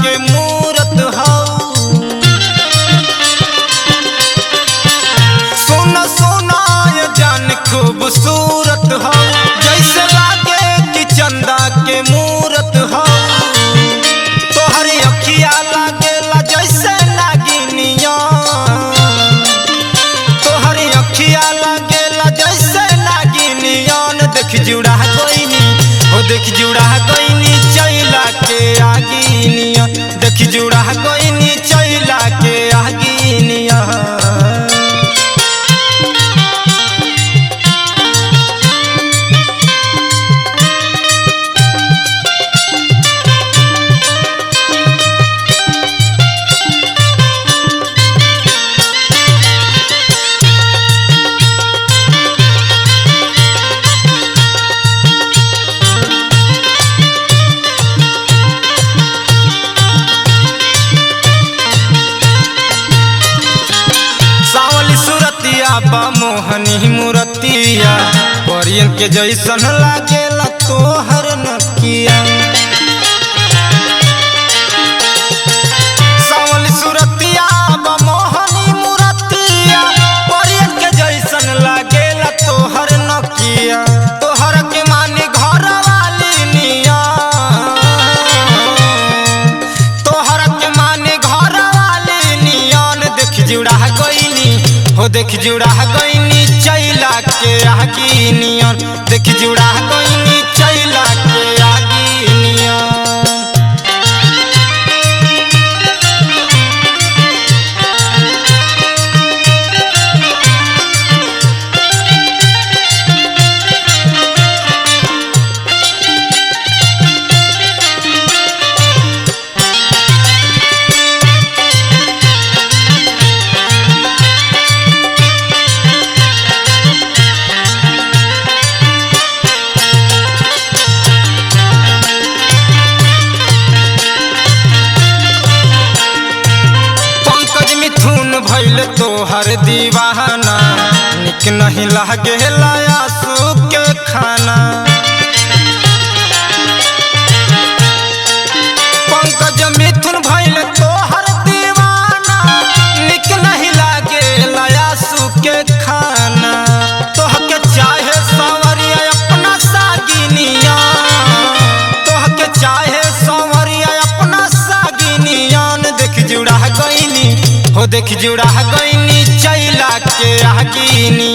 के मूरत हौ। सोना सोना ये जान खूबसूरत हौ, जैसे लागे कि चंदा के मूरत हौ। तोहरी अखिया लागेला जैसे नागिनिया, तोहरी अखिया लागेला जैसे नागिनियन। देख जुड़ा गईनी हो, देख जुड़ा गईनी चैला के आगिनिया, देख जुड़ा गईनी चैला के आगिनिया। बा मोहनी मूरतिया, परियन के जैसन लागेला तोहर नकिया। सावली सूरतिया बा मोहनी मूरतिया, परियन के जैसन लागेला तोहर नकिया। तोहर के मानी घर वाली निया, तोहर के मानी घर वाली नियन। देख जुड़ा गईनी हो, देख जुड़ा गईनी चैला के आगिनियन, देख जुड़ा गईनी चैला के आगिनियन। भइल तोहर दीवाना, निक नहीं लागेला आंसू के खाना। पंकज मिथुन भइल तोहर दीवाना, निक नहीं लागेला आंसू के खाना। तोहके चाहे संवरिया अपना सागिनिया, तोहके चाहे संवरिया अपना सागिनियन। देख जुड़ा गईनी हो, देख जुड़ा गईनी चैला के आगिनियन।